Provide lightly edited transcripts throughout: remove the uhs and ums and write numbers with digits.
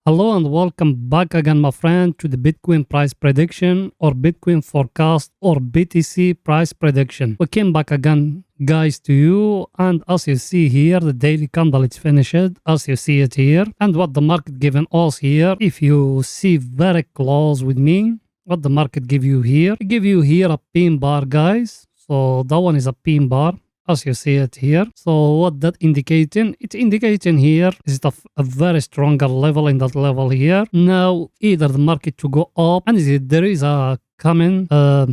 Hello and welcome back again, my friend, to the Bitcoin price prediction or Bitcoin forecast or BTC price prediction. We came back again, guys, to you, and as you see here, the daily candle is finished, as you see it here, and what the market given us here. If you see very close with me, what the market give you here, it give you here a pin bar, guys. So that one is a pin bar, as you see it here. So what that indicating? It's indicating here is a very stronger level in that level here. Now either the market to go up and there is a coming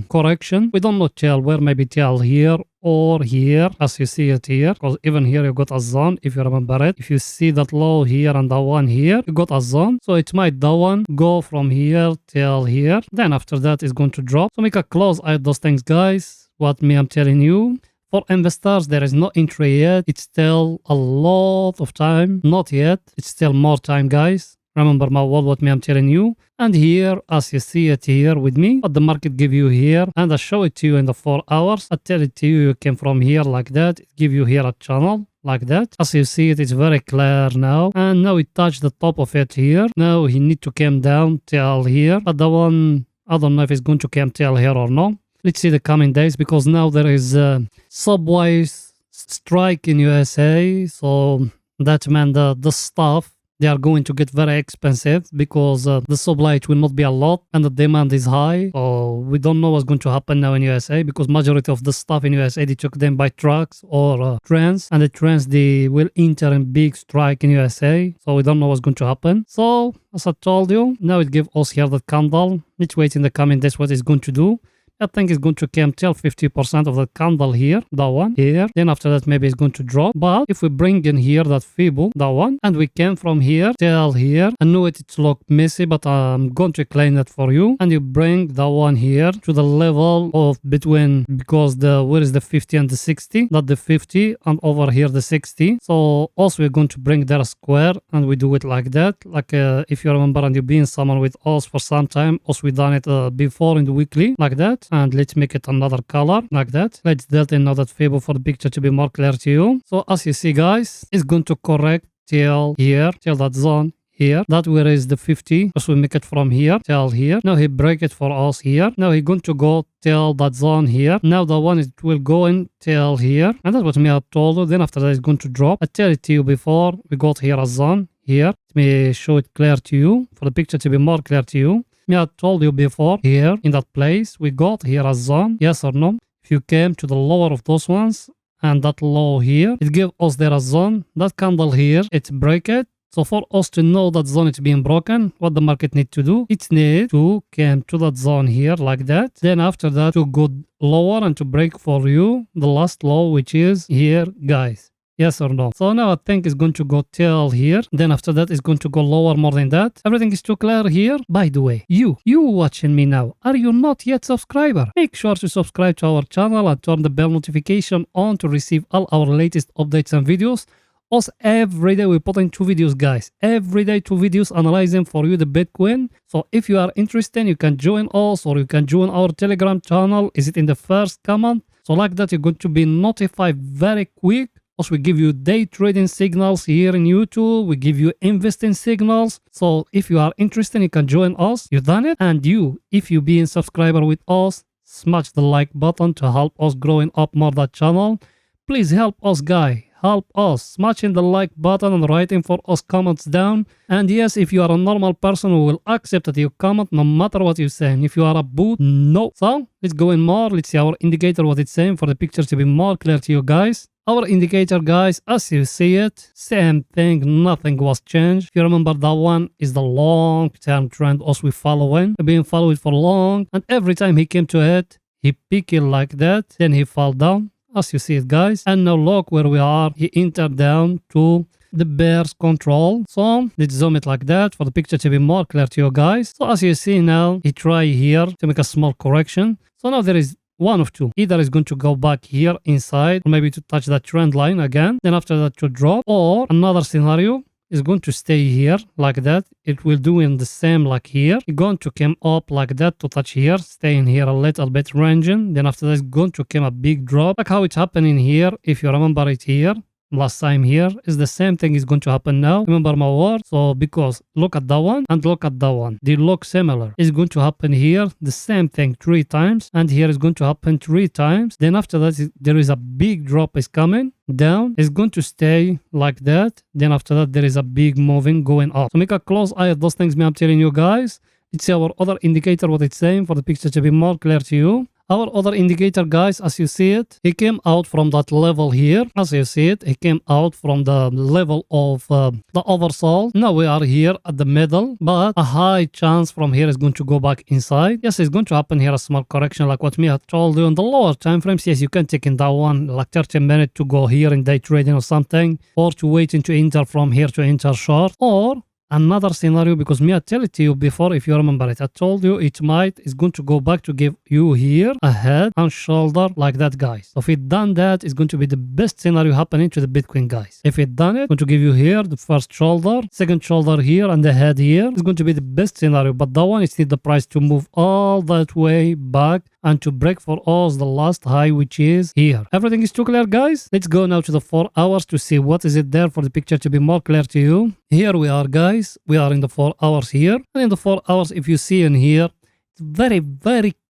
correction. We don't know tell where, maybe tell here or here, as you see it here, because even here you got a zone, if you remember it. If you see that low here and that one here, you got a zone. So it might that one go from here till here, then after that it's going to drop. So make a close eye at those things, guys. What me I'm telling you. For investors, there is no entry yet. It's still a lot of time. Not yet. It's still more time, guys. Remember my word, what me I'm telling you. And here, as you see it here with me, what the market give you here, and I show it to you in the 4 hours. I tell it to you, you came from here like that. It give you here a channel like that. As you see it, it's very clear now. And now it touched the top of it here. Now he need to come down till here. But the one, I don't know if it's going to come till here or not. Let's see the coming days, because now there is a subway strike in USA. So that meant the stuff, they are going to get very expensive because the supply will not be a lot and the demand is high. So we don't know what's going to happen now in USA, because majority of the stuff in USA, they took them by trucks or trains, and the trains, they will enter in big strike in USA. So we don't know what's going to happen. So as I told you, now it gives us here the candle. Let's wait in the coming days what it's going to do. I think it's going to come till 50% of the candle here, that one here. Then after that, maybe it's going to drop. But if we bring in here that Fibo, that one, and we came from here till here, I know it look messy, but I'm going to clean it for you. And you bring that one here to the level of between, because where is the 50 and the 60? Not the 50, and over here the 60. So also we're going to bring there a square, and we do it like that. Like if you remember, and you've been someone with us for some time, also we done it before in the weekly, like that. And let's make it another color like that. Let's delta in that Fibo for the picture to be more clear to you. So as you see, guys, it's going to correct till here, till that zone here. That where is the 50. So we make it from here till here. Now he break it for us here. Now he's going to go till that zone here. Now the one, it will go in till here. And that's what me I told you. Then after that, it's going to drop. I tell it to you before. We got here a zone here. Let me show it clear to you for the picture to be more clear to you. I told you before, here in that place, we got here a zone, yes or no? If you came to the lower of those ones, and that low here, it gave us there a zone. That candle here, it break it. So for us to know that zone is being broken, what the market need to do, it need to come to that zone here like that. Then after that, to go lower and to break for you the last low, which is here, guys. Yes or no? So now I think it's going to go till here. Then after that, it's going to go lower more than that. Everything is too clear here. By the way, you watching me now, are you not yet subscriber? Make sure to subscribe to our channel and turn the bell notification on to receive all our latest updates and videos. Also, every day we put in 2 videos, guys. Every day 2 videos analyzing for you the Bitcoin. So if you are interested, you can join us or you can join our Telegram channel. Is it in the first comment? So like that, you're going to be notified very quick. Also, we give you day trading signals here in YouTube. We give you investing signals. So if you are interested, you can join us. You done it? And you, if you being subscriber with us, smash the like button to help us growing up more that channel. Please help us, guy. Help us. Smashing the like button and writing for us comments down. And yes, if you are a normal person, we will accept that you comment no matter what you're saying. If you are a boot, no. So let's go in more. Let's see our indicator, what it's saying for the picture to be more clear to you guys. Our indicator, guys, as you see it, same thing, nothing was changed. If you remember, that one is the long-term trend also we following. We've been following for long, and every time he came to it, he picked it like that, then he fell down, as you see it, guys. And now look where we are. He entered down to the bear's control. So let's zoom it like that for the picture to be more clear to you guys. So as you see now, he try here to make a small correction. So now there is one of two. Either is going to go back here inside, or maybe to touch that trend line again. Then after that to drop. Or another scenario is going to stay here like that. It will do in the same like here. It's going to come up like that to touch here, staying here a little bit ranging. Then after that, it's going to come a big drop, like how it's happening here. If you remember it here, last time here is the same thing is going to happen now. Remember my word. So because look at that one and look at that one, they look similar. It's going to happen here the same thing 3 times, and here is going to happen 3 times. Then after that there is a big drop is coming down. It's going to stay like that. Then after that there is a big moving going up. So make a close eye at those things me I'm telling you guys. It's our other indicator what it's saying for the picture to be more clear to you. Our other indicator, guys, as you see it, he came out from that level here. As you see it, he came out from the level of the oversold. Now we are here at the middle, but a high chance from here is going to go back inside. Yes, it's going to happen here a small correction like what me had told you in the lower time frames. Yes, you can take in that one like 30 minutes to go here in day trading or something, or to wait to enter from here to enter short, or another scenario, because me I tell it to you before, if you remember it, I told you it might is going to go back to give you here a head and shoulder like that, guys. So if it done that, it's going to be the best scenario happening to the Bitcoin, guys. If it done it, it's going to give you here the first shoulder, second shoulder here, and the head here. It's going to be the best scenario, but that one is need the price to move all that way back and to break for us the last high, which is here. Everything is too clear, guys. Let's go now to the 4 hours to see what is it there for the picture to be more clear to you. Here we are, guys. We are in the 4 hours here, and in the 4 hours, if you see in here, it's very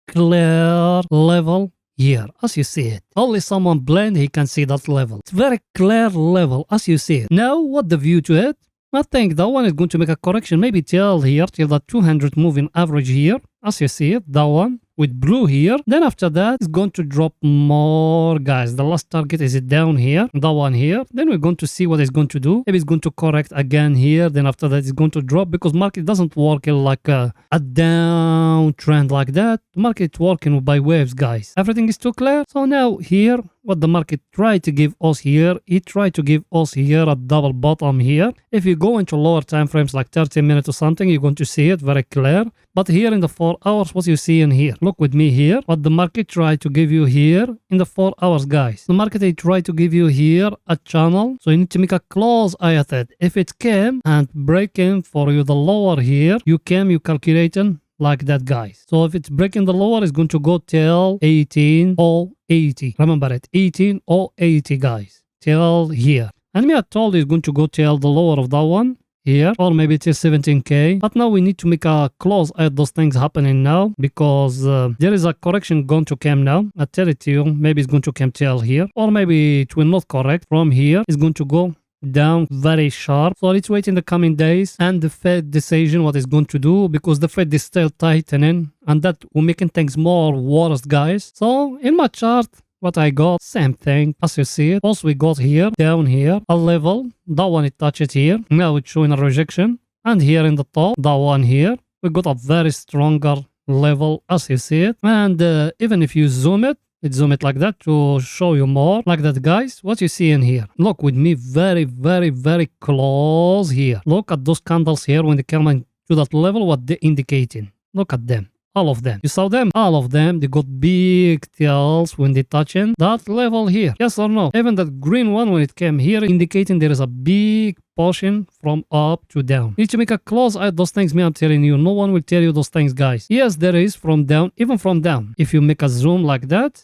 clear level here, as you see it. Only someone blind, he can see that level. It's very clear level, as you see it. Now, what the view to it? I think that one is going to make a correction, maybe till here, till the 200 moving average here, as you see it, that one with blue here. Then after that, it's going to drop more, guys. The last target is it down here, that one here. Then we're going to see what it's going to do. Maybe it's going to correct again here. Then after that, it's going to drop, because market doesn't work like a down trend like that. The market working by waves, guys. Everything is too clear. So now here, what the market tried to give us here, it tried to give us here a double bottom here. If you go into lower time frames like 30 minutes or something, you're going to see it very clear. But here in the 4 hours, what you see in here, look with me here, what the market tried to give you here in the 4 hours, guys. The market they tried to give you here a channel, so you need to make a close eye at it. If it came and breaking for you the lower here, you calculating like that, guys. So if it's breaking the lower, it's going to go till 18,080. Remember it, 18,080, guys, till here. And me I told you it's going to go till the lower of that one here, or maybe till 17k. But now we need to make a close at those things happening now, because there is a correction going to come now. I tell it to you, maybe it's going to come till here, or maybe it will not correct from here. It's going to go down very sharp. So let's wait in the coming days and the Fed decision what is going to do, because the Fed is still tightening, and that will making things more worse, guys. So in my chart, what I got, same thing as you see it. Also we got here, down here, a level. That one it touched here. Now it's showing a rejection. And here in the top, that one here, we got a very stronger level as you see it. And even if you zoom it like that to show you more like that, guys. What you see in here, look with me very close here. Look at those candles here when they come to that level, what they're indicating. Look at them, all of them. You saw them, all of them. They got big tails when they touching that level here. Yes or no? Even that green one when it came here, indicating there is a big portion from up to down. You need to make a close eye at those things, me I'm telling you. No one will tell you those things, guys. Yes, there is from down, even from down. If you make a zoom like that,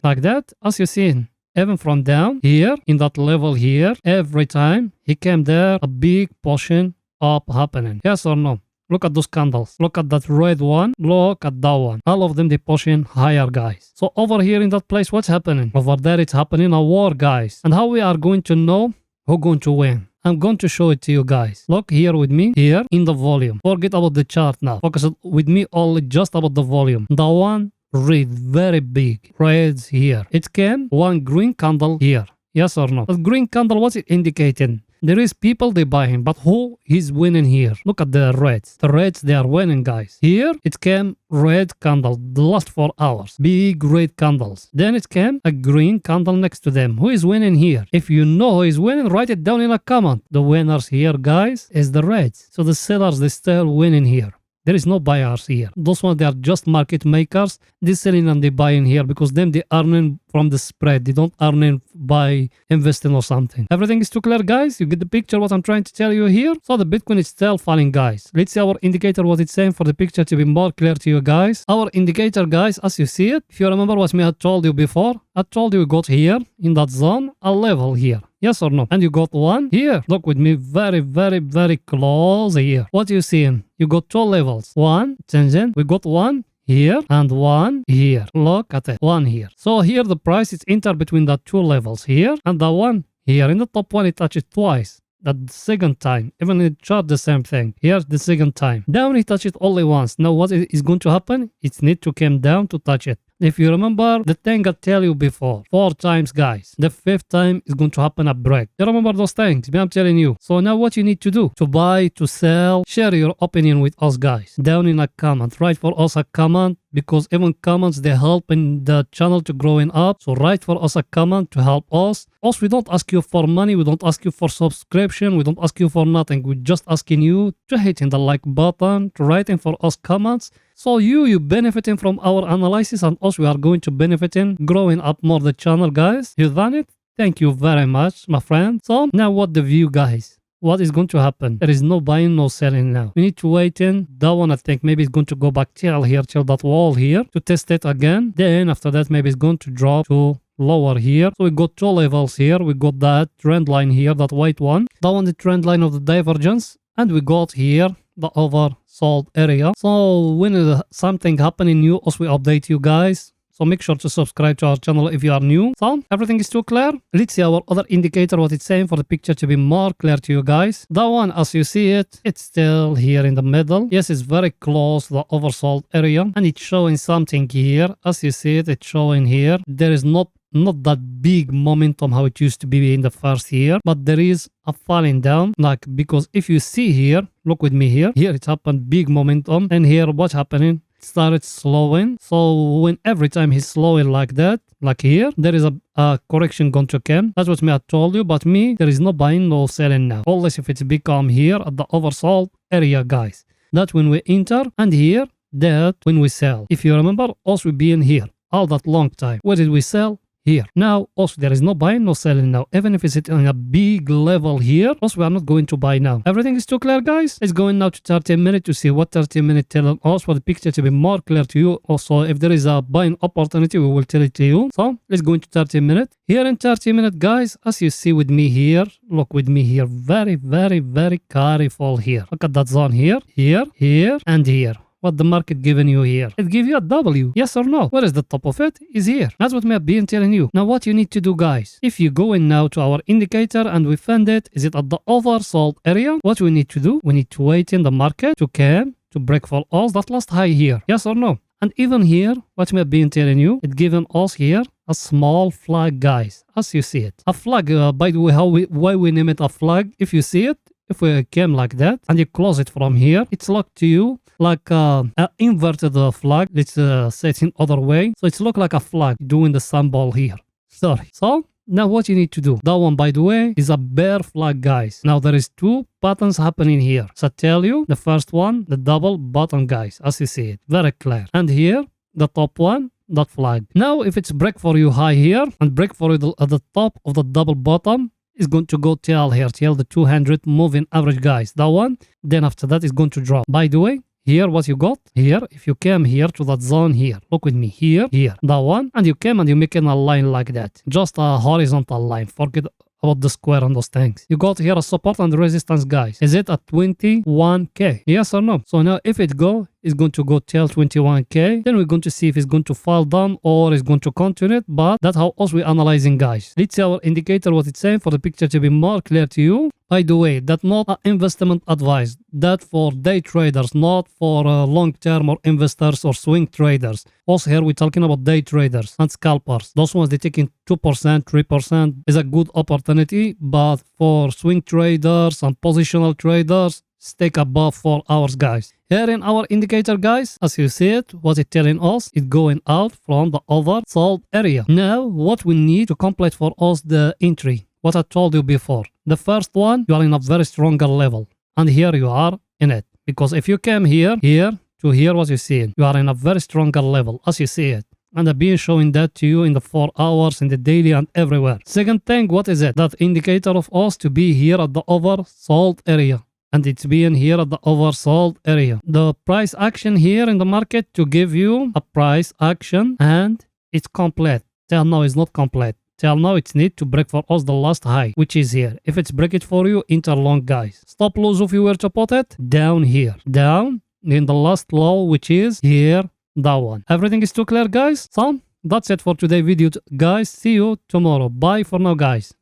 as you see, even from down here, in that level here, every time he came there, a big portion up happening. Yes or no? Look at those candles. Look at that red one. Look at that one. All of them, they pushing higher, guys. So over here in that place, what's happening? Over there, it's happening a war, guys. And how we are going to know who's going to win? I'm going to show it to you, guys. Look here with me, here in the volume. Forget about the chart now. Focus with me only just about the volume. The one red, very big. Reds here. It came one green candle here. Yes or no? The green candle, what's it indicating? There is people they buying, but who is winning here? Look at the reds. The reds, they are winning, guys. Here, it came red candle, the last 4 hours. Big red candles. Then it came a green candle next to them. Who is winning here? If you know who is winning, write it down in a comment. The winners here, guys, is the reds. So the sellers, they still winning here. There is no buyers here. Those ones, they are just market makers. They selling and they buying here, because them they earning from the spread. They don't earning by investing or something. Everything is too clear, guys. You get the picture what I'm trying to tell you here. So the Bitcoin is still falling, guys. Let's see our indicator what it's saying for the picture to be more clear to you, guys. Our indicator, guys, as you see it, if you remember what me had told you before, I told you we got here in that zone a level here. Yes or no? And you got one here. Look with me very, very, very close here. What you seeing? You got two levels. One, attention, we got one here and one here. Look at it. One here. So here the price is enter between the two levels here and the one here. In the top one, it touches twice. The second time, even in the chart, the same thing. Here's the second time. Down, he touched it only once. Now, what is going to happen? It needs to come down to touch it. If you remember the thing I tell you before, 4 times, guys. The 5th time is going to happen a break. You remember those things? I'm telling you. So now what you need to do? To buy, to sell, share your opinion with us, guys. Down in a comment. Write for us a comment, because even comments, they help in the channel to growing up. So write for us a comment to help us. Also, we don't ask you for money. We don't ask you for subscription. We don't ask you for nothing. We're just asking you to hitting the like button, to writing for us comments. So you benefiting from our analysis, and us, we are going to benefiting growing up more the channel, guys. You done it? Thank you very much, my friend. So now what the view, guys? What is going to happen? There is no buying, no selling now. We need to wait in. That one, I think maybe it's going to go back till here, till that wall here to test it again. Then after that, maybe it's going to drop to lower here. So we got 2 levels here. We got that trend line here, that white one. That one, the trend line of the divergence. And we got here the oversold area. So when something happening new, also we update you guys. So make sure to subscribe to our channel if you are new. So everything is too clear. Let's see our other indicator, what it's saying for the picture to be more clear to you guys. That one, as you see it, it's still here in the middle. Yes, it's very close to the oversold area, and it's showing something here. As you see it, it's showing here. There is not that big momentum how it used to be in the first year, but there is a falling down, like, because if you see here, look with me here it's happened big momentum, and here what's happening? It started slowing. So when every time he's slowing like that, like here, there is a correction going to come. That's what me I told you. But me, there is no buying, no selling now, unless if it's become here at the oversold area, guys. That's when we enter, and here that when we sell. If you remember, also we being here all that long time. Where did we sell? Here. Now, also, there is no buying, no selling now. Even if it's on a big level here, also, we are not going to buy now. Everything is too clear, guys. Let's go in now to 30 minutes to see what 30 minutes tell us for the picture to be more clear to you. Also, if there is a buying opportunity, we will tell it to you. So, let's go into 30 minutes. Here in 30 minutes, guys, as you see with me here, look with me here. Very, very, very careful here. Look at that zone here, here, here, and here. What the market giving you here? It give you a W, yes or no? Where is the top of it? Is here. That's what me have been telling you. Now what you need to do, guys, if you go in now to our indicator and we find it, is it at the oversold area? What we need to do? We need to wait in the market to come to break for us that last high here, yes or no? And even here, what me have been telling you, it given us here a small flag, guys, as you see it. A flag, by the way, why we name it a flag? If you see it, if we came like that and you close it from here, it's looked to you like an inverted flag. Let's say it in other way. So it's look like a flag doing the symbol here. Sorry. So now what you need to do? That one, by the way, is a bear flag, guys. Now there is 2 patterns happening here. So I tell you, the first one, the double bottom, guys, as you see it, very clear. And here, the top one, that flag. Now if it's break for you high here and break for you at the top of the double bottom, is going to go till here, till the 200 moving average, guys. That one. Then after that is going to drop. By the way, here what you got here, if you came here to that zone here, look with me here, that one, and you came and you making a line like that, just a horizontal line. Forget about the square and those things. You got here a support and resistance, guys. Is it at 21k? Yes or no? So now if it go, it's going to go till 21k. Then we're going to see if it's going to fall down or it's going to continue it. But that's how us we're analyzing, guys. Let's see our indicator, what it's saying for the picture to be more clear to you. By the way, that's not an investment advice. That's for day traders, not for long-term or investors or swing traders. Also here we're talking about day traders and scalpers. Those ones, they taking 2%, 3% is a good opportunity. But for swing traders and positional traders, stay above 4 hours, guys. Here in our indicator, guys, as you see it, what it's telling us, it's going out from the oversold area. Now, what we need to complete for us the entry, what I told you before. The first one, you are in a very stronger level. And here you are in it. Because if you came here to here, what you see, you are in a very stronger level, as you see it. And I've been showing that to you in the 4 hours, in the daily and everywhere. Second thing, what is it? That indicator of us to be here at the oversold area. And it's being here at the oversold area. The price action here in the market to give you a price action, and it's complete. Till now it's not complete. till now it's need to break for us the last high, which is here. If it's break it for you, enter long, guys. Stop loss if you were to put it down here, down in the last low, which is here, that one. Everything is too clear, guys? So that's it for today's video, guys. See you tomorrow. Bye for now, guys.